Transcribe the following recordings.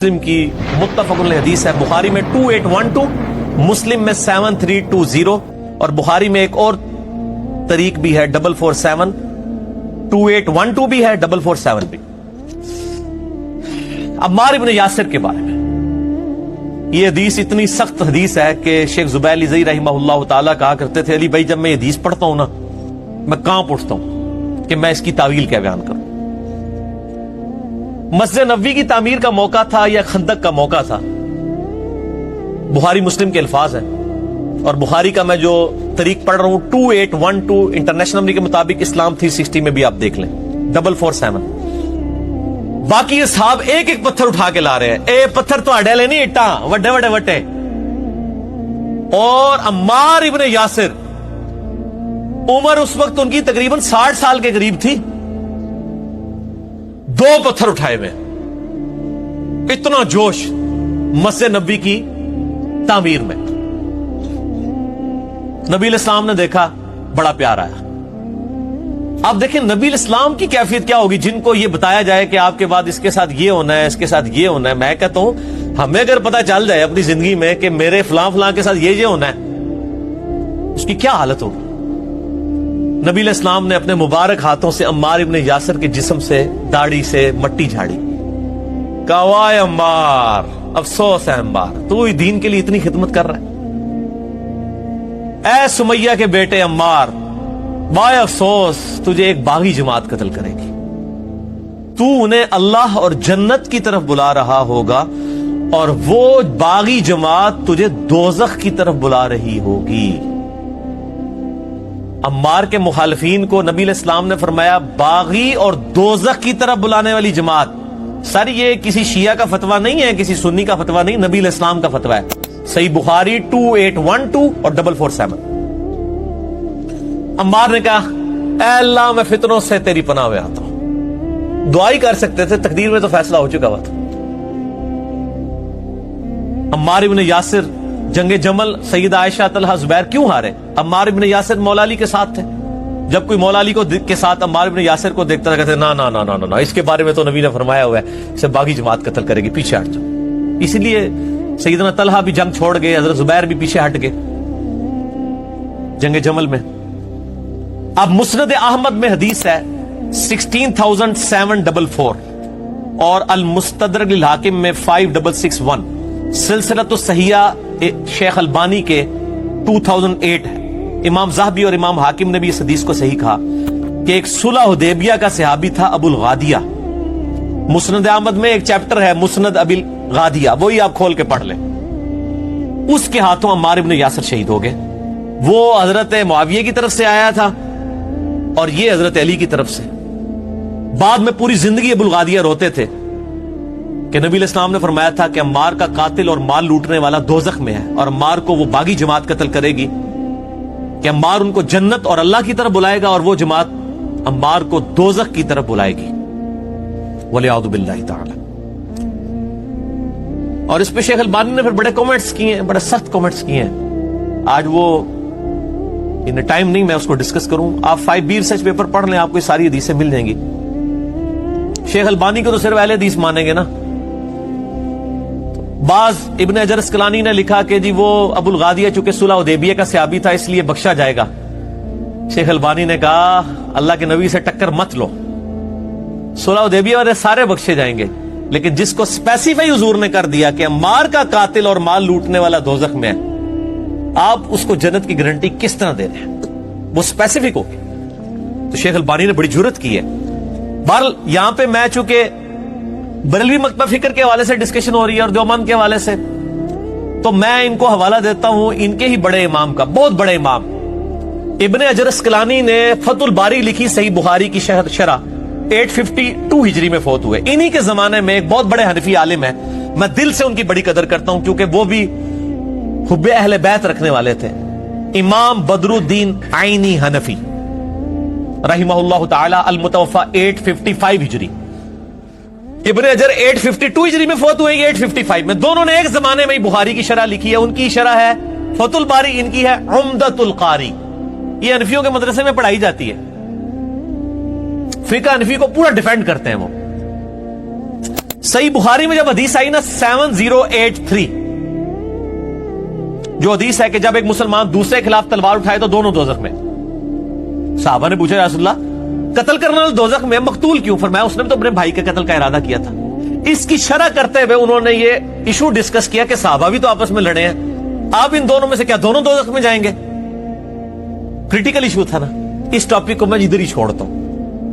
مسلم کی متفق علیہ حدیث ہے، بخاری میں 2812، مسلم میں 7320 اور بخاری میں ایک اور طریق بھی ہے 447، 2812 بھی ہے 447 بھی۔ عمار ابن یاسر کے بارے میں یہ حدیث اتنی سخت حدیث ہے کہ شیخ زبیر علی رحمہ اللہ تعالیٰ کہا کرتے تھے، علی بھائی جب میں یہ حدیث پڑھتا ہوں نا میں کانپ اٹھتا ہوں کہ میں اس کی تعویل کیا بیان کروں۔ مسجد نبوی کی تعمیر کا موقع تھا یا خندق کا موقع تھا، بخاری مسلم کے الفاظ ہیں، اور بخاری کا میں جو طریق پڑھ رہا ہوں 2812 انٹرنیشنل نمبر کے مطابق اسلام 360 میں بھی آپ دیکھ لیں 447۔ باقی اصحاب ایک ایک پتھر اٹھا کے لا رہے ہیں، اے پتھر تو اڈے لے نہیں اٹا وڈے وڈے وٹے، اور عمار ابن یاسر عمر اس وقت ان کی تقریباً 60 سال کے قریب تھی، 2 پتھر اٹھائے ہوئے، اتنا جوش مسجد نبوی کی تعمیر میں۔ نبی الاسلام نے دیکھا، بڑا پیار آیا۔ اب دیکھیں نبی الاسلام کی کیفیت کیا ہوگی جن کو یہ بتایا جائے کہ آپ کے بعد اس کے ساتھ یہ ہونا ہے، اس کے ساتھ یہ ہونا ہے۔ میں کہتا ہوں ہمیں اگر پتا چل جائے اپنی زندگی میں کہ میرے فلاں فلاں کے ساتھ یہ ہونا ہے، اس کی کیا حالت ہوگی۔ نبی علیہ السلام نے اپنے مبارک ہاتھوں سے عمار ابن یاسر کے جسم سے، داڑھی سے مٹی جھاڑی، کہا وائے عمار، افسوس ہے عمار، تو ہی دین کے لیے اتنی خدمت کر رہا ہے۔ اے سمیہ کے بیٹے عمار، وائے افسوس، تجھے ایک باغی جماعت قتل کرے گی، تو انہیں اللہ اور جنت کی طرف بلا رہا ہوگا اور وہ باغی جماعت تجھے دوزخ کی طرف بلا رہی ہوگی۔ عمار کے مخالفین کو نبی علیہ السلام نے فرمایا باغی اور دوزخ کی طرف بلانے والی جماعت۔ سر یہ کسی شیعہ کا فتویٰ نہیں ہے، کسی سنی کا فتویٰ نہیں، نبی علیہ السلام کا فتویٰ ہے۔ صحیح بخاری 2812 اور 447۔ عمار نے کہا اے اللہ میں فتنوں سے تیری پناہ میں آتا ہوں۔ دعا ہی کر سکتے تھے، تقدیر میں تو فیصلہ ہو چکا ہوا تھا۔ عمار ابن یاسر جنگ جمل، سیدہ عائشہ، طلحہ، زبیر کیوں ہارے؟ عمار ابن یاسر مولا علی کے ساتھ تھے۔ جب کوئی مولا علی کے ساتھ عمار ابن یاسر کو دیکھتا تھا کہتے نا نا نا نا نا، اس کے بارے میں تو نبی نے فرمایا ہوا ہے اسے باغی جماعت قتل کرے گی، پیچھے ہٹ جاؤ۔ اسی لیے سیدنا طلحہ بھی جنگ چھوڑ گئے، حضرت زبیر بھی پیچھے ہٹ گئے جنگ جمل میں۔ اب مسند احمد میں حدیث ہے 16744 اور المستدرک للحاکم میں 5661، سلسلۃ الصحیحہ شیخ البانی کے 2008 ہے۔ امام ذہبی اور امام حاکم نے بھی اس حدیث کو صحیح کہا کہ ایک صلح حدیبیہ کا صحابی تھا ابو الغادیہ۔ مسند احمد میں ایک چیپٹر ہے مسند ابی الغادیہ، وہی آپ کھول کے پڑھ لیں۔ اس کے ہاتھوں عمار ابن یاسر شہید ہو گئے۔ وہ حضرت معاویہ کی طرف سے آیا تھا اور یہ حضرت علی کی طرف سے۔ بعد میں پوری زندگی ابو الغادیہ روتے تھے کہ نبی علیہ السلام نے فرمایا تھا کہ عمار کا قاتل اور مال لوٹنے والا دوزخ میں ہے، اور عمار کو وہ باغی جماعت قتل کرے گی کہ عمار ان کو جنت اور اللہ کی طرف بلائے گا اور وہ جماعت عمار کو دوزخ کی طرف بلائے گی، وَلِعَوْذُ بِاللَّهِ تعالی۔ اور اس پہ شیخ البانی نے پھر بڑے کومنٹس کیے ہیں، بڑے سخت کومنٹس کیے ہیں۔ آج وہ انہیں ٹائم نہیں میں اس کو ڈسکس کروں، آپ 5B ریسرچ پیپر پڑھ لیں، آپ کو ساری حدیثیں مل جائیں گی۔ شیخ البانی کو تو صرف اہل حدیث مانیں گے نا۔ بعض ابن حجر اسقلانی نے لکھا کہ جی وہ ابو الغادیہ چونکہ صلح حدیبیہ کا صحابی تھا اس لیے بخشا جائے گا۔ شیخ البانی نے کہا اللہ کے نبی سے ٹکر مت لو، صلح حدیبیہ والے سارے بخشے جائیں گے، لیکن جس کو اسپیسیفائی حضور نے کر دیا کہ عمار کا قاتل اور مال لوٹنے والا دوزخ میں ہے، آپ اس کو جنت کی گارنٹی کس طرح دے رہے ہیں؟ وہ اسپیسیفک ہوگی۔ تو شیخ البانی نے بڑی جرت کی ہے۔ بہرحال یہاں پہ میں چونکہ بریلوی مکتبہ فکر کے حوالے سے ڈسکشن ہو رہی ہے اور دیوبند کے حوالے سے، تو میں ان کو حوالہ دیتا ہوں ان کے ہی بڑے امام کا، بہت بڑے امام ابن حجر اسقلانی نے فتح الباری لکھی صحیح بخاری کی شرح 852 ہجری میں فوت ہوئے۔ انہی کے زمانے میں ایک بہت بڑے حنفی عالم ہیں، میں دل سے ان کی بڑی قدر کرتا ہوں کیونکہ وہ بھی حب اہل بیت رکھنے والے تھے، امام بدر الدین عینی حنفی رحمہ اللہ تعالی، المتوفى 855 ہجری۔ ابن حجر 852 ہجری میں فوت ہوئے، 855 میں۔ دونوں نے ایک زمانے میں ہی بخاری کی شرح لکھی ہے۔ ان کی شرح ہے فتح الباری، ان کی ہے عمدۃ القاری۔ یہ حنفیوں کے مدرسے میں پڑھائی جاتی ہے، فقہ حنفی کو پورا ڈیفینڈ کرتے ہیں وہ۔ صحیح بخاری میں جب حدیث آئی نا 7083، جو حدیث ہے کہ جب ایک مسلمان دوسرے کے خلاف تلوار اٹھائے تو دونوں دوزخ میں. صحابہ نے پوچھا یا رسول اللہ قتل کرنے والے دوزخ میں، مقتول کیوں؟ فرمایا اس نے تو اپنے بھائی کے قتل کا ارادہ کیا تھا. اس کی شرح کرتے ہوئے انہوں نے یہ ایشو ڈسکس کیا کہ صحابہ بھی تو آپس میں لڑے ہیں، آپ ان دونوں میں سے کیا دونوں دوزخ میں جائیں گے؟ کریٹیکل ایشو تھا نا. اس ٹاپک کو میں ادھر ہی چھوڑتا ہوں.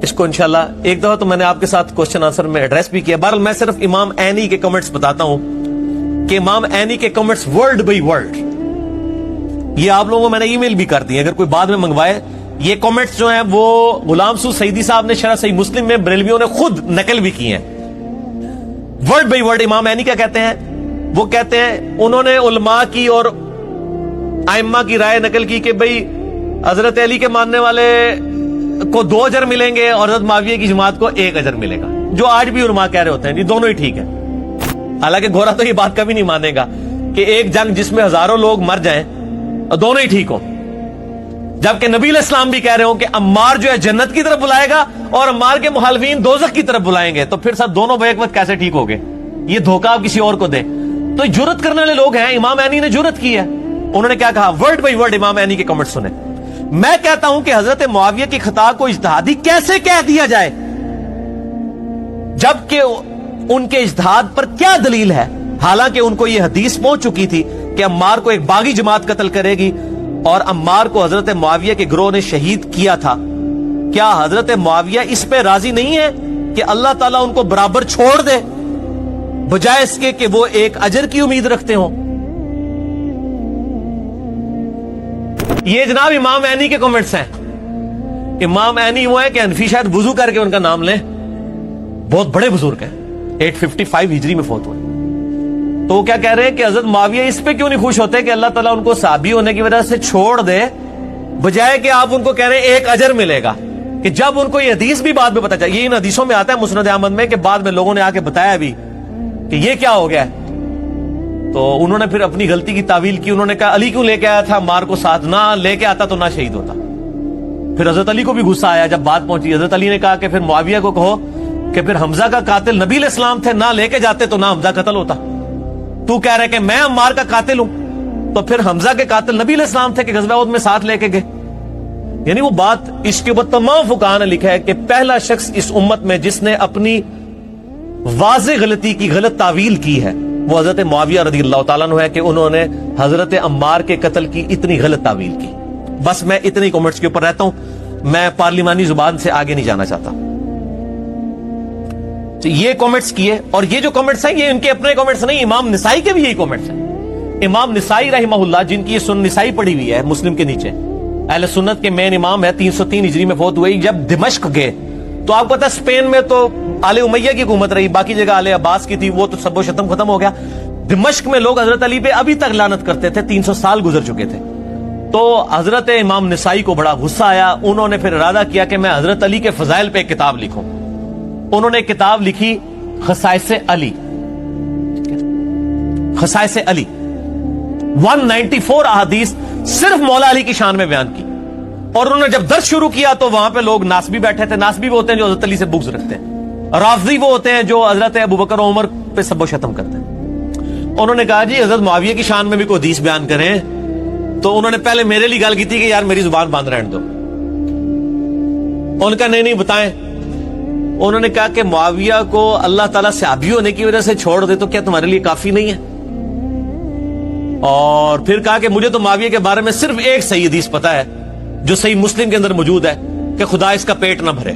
اس کو انشاءاللہ ایک دفعہ تو میں نے آپ کے ساتھ کوسچن آنسر میں ایڈریس بھی کیا. بہرحال میں صرف امام عینی کے کمنٹس بتاتا ہوں کہ امام عینی کے کمنٹس ورڈ بائی ورڈ یہ آپ لوگوں کو میں نے ای میل بھی کر دی، اگر کوئی بعد میں منگوائے. یہ کمنٹس جو ہیں وہ غلام سو سعیدی صاحب نے شرح صحیح مسلم میں بریلویوں نے خود نقل بھی کی ہیں. ورڈ بائی ورڈ امام عینی کیا کہتے ہیں؟ وہ کہتے ہیں انہوں نے علماء کی اور ائمہ کی رائے نقل کی کہ بھئی حضرت علی کے ماننے والے کو 2 اجر ملیں گے اور حضرت معاویہ کی جماعت کو 1 اجر ملے گا، جو آج بھی علماء کہہ رہے ہوتے ہیں. یہ دونوں ہی ٹھیک ہے. حالانکہ گورا تو یہ بات کبھی نہیں مانے گا کہ ایک جنگ جس میں ہزاروں لوگ مر جائیں اور دونوں ہی ٹھیک ہوں، جبکہ نبی علیہ السلام بھی کہہ رہے ہوں کہ عمار جو ہے جنت کی طرف بلائے گا اور عمار کے مخالفین دوزخ کی طرف بلائیں گے. تو پھر سب دونوں بیک وقت کیسے ٹھیک ہو گئے؟ یہ دھوکہ آپ کسی اور کو دیں. تو جرت کرنے والے لوگ ہیں. امام عینی نے جرت کی ہے. انہوں نے کیا کہا؟ ورڈ بائی ورڈ امام عینی کے کمنٹ سنیں. میں کہتا ہوں کہ حضرت معاویہ کی خطا کو اجتہادی کیسے کہہ دیا جائے جبکہ ان کے اجتہاد پر کیا دلیل ہے؟ حالانکہ ان کو یہ حدیث پہنچ چکی تھی کہ عمار کو ایک باغی جماعت قتل کرے گی اور عمار کو حضرت معاویہ کے گروہ نے شہید کیا تھا. کیا حضرت معاویہ اس پہ راضی نہیں ہے کہ اللہ تعالیٰ ان کو برابر چھوڑ دے بجائے اس کے کہ وہ 1 اجر کی امید رکھتے ہوں؟ یہ جناب امام عینی کے کمنٹس ہیں. امام عینی وہ ہے کہ حنفی شاید وضو کر کے ان کا نام لیں، بہت بڑے بزرگ ہیں، 855 ہجری میں فوت ہوئے. تو وہ کیا کہہ رہے ہیں کہ حضرت معاویہ اس پہ کیوں نہیں خوش ہوتے کہ اللہ تعالیٰ ان کو صحابی ہونے کی وجہ سے چھوڑ دے بجائے کہ آپ ان کو کہہ رہے ہیں 1 اجر ملے گا. کہ جب ان کو یہ حدیث بھی بعد میں پتا چلا، یہ ان حدیثوں میں آتا ہے مسند احمد میں کہ بعد میں لوگوں نے آ کے بتایا بھی کہ یہ کیا ہو گیا ہے، تو انہوں نے پھر اپنی غلطی کی تعویل کی. انہوں نے کہا علی کیوں لے کے آیا تھا عمار کو ساتھ؟ نہ لے کے آتا تو نہ شہید ہوتا. پھر حضرت علی کو بھی غصہ آیا جب بات پہنچی. حضرت علی نے کہا کہ پھر معاویہ کو کہو کہ پھر حمزہ کا قاتل نبی علیہ السلام تھے، نہ لے کے جاتے تو نہ حمزہ قتل ہوتا. تو کہہ رہے کہ میں عمار کا قاتل ہوں، تو پھر حمزہ کے قاتل نبی علیہ السلام تھے کہ غزوہ احد میں ساتھ لے کے گئے. یعنی وہ بات اس کے اوپر تمام فقہاء نے لکھا ہے کہ پہلا شخص اس امت میں جس نے اپنی واضح غلطی کی غلط تعویل کی ہے وہ حضرت معاویہ رضی اللہ تعالیٰ عنہ ہے کہ انہوں نے حضرت عمار کے قتل کی اتنی غلط تعویل کی. بس میں اتنی کمنٹس کے اوپر رہتا ہوں، میں پارلیمانی زبان سے آگے نہیں جانا چاہتا. تو یہ کمنٹس کیے، اور یہ جو کمنٹس ہیں یہ ان کے اپنے کمنٹس نہیں، امام نسائی کے بھی یہی کمنٹس ہیں. امام نسائی رحمہ اللہ جن کی یہ سنن نسائی پڑھی ہوئی ہے مسلم کے نیچے، اہل سنت کے مین امام ہے، 303 ہجری میں فوت ہوئے. جب دمشق گئے تو آپ کو پتا اسپین میں تو آل امیہ کی حکومت رہی، باقی جگہ آل عباس کی تھی، وہ تو سب و شتم ختم ہو گیا. دمشق میں لوگ حضرت علی پہ ابھی تک لعنت کرتے تھے، 300 سال گزر چکے تھے. تو حضرت امام نسائی کو بڑا غصہ آیا. انہوں نے پھر ارادہ کیا کہ میں حضرت علی کے فضائل پہ ایک کتاب لکھوں. انہوں نے ایک کتاب لکھی خصائص علی. خصائص علی 194 احادیث صرف مولا علی کی شان میں بیان کی. اور انہوں نے جب درس شروع کیا تو وہاں پہ لوگ ناسبی بیٹھے تھے. ناسبی وہ ہوتے ہیں جو حضرت علی سے بغض رکھتے ہیں، رافضی وہ ہوتے ہیں جو حضرت ابوبکر و عمر پہ سب و شتم کرتے ہیں. انہوں نے کہا جی حضرت معاویہ کی شان میں بھی کوئی حدیث بیان کریں. تو انہوں نے پہلے میرے لیے گل کی تھی کہ یار میری زبان بند رہنے دو. ان کا نہیں بتائیں. انہوں نے کہا کہ معاویہ کو اللہ تعالیٰ صحابی ہونے کی وجہ سے چھوڑ دے تو کیا تمہارے لیے کافی نہیں ہے؟ اور پھر کہا کہ مجھے تو معاویہ کے بارے میں صرف ایک صحیح حدیث پتا ہے جو صحیح مسلم کے اندر موجود ہے کہ خدا اس کا پیٹ نہ بھرے.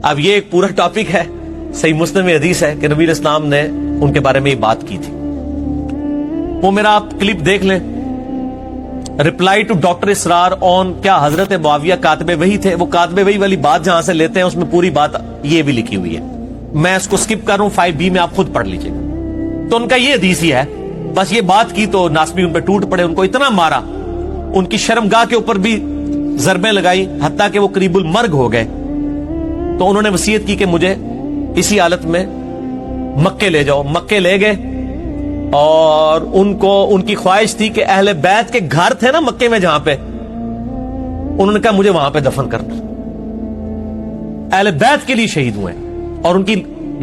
اب یہ ایک پورا ٹاپک ہے، صحیح مسلم میں حدیث ہے کہ نبی علیہ السلام نے ان کے بارے میں یہ بات کی تھی. وہ میرا آپ کلپ دیکھ لیں، رپلائی ٹو ڈاکٹر اسرار آن کیا حضرت معاویہ کاتب وحی تھے. وہ کاتب وحی والی بات جہاں سے لیتے ہیں اس میں پوری بات یہ بھی لکھی ہوئی ہے. میں اس کو سکپ کر رہا ہوں، 5B میں آپ خود پڑھ لیجئے. تو ان کا یہ حدیث ہی ہے. بس یہ بات کی تو ناسبی ان پہ ٹوٹ پڑے، ان کو اتنا مارا، ان کی شرمگاہ کے اوپر بھی ضربیں لگائی، حتیٰ کہ وہ قریب المرگ ہو گئے. تو انہوں نے وصیت کی کہ مجھے اسی حالت میں مکے لے جاؤ. مکے لے گئے اور ان کی خواہش تھی کہ اہل بیت کے گھر تھے نا مکے میں جہاں پہ، انہوں نے کہا مجھے وہاں پہ دفن کرنا. اہل بیت کے لیے شہید ہوئے اور ان کی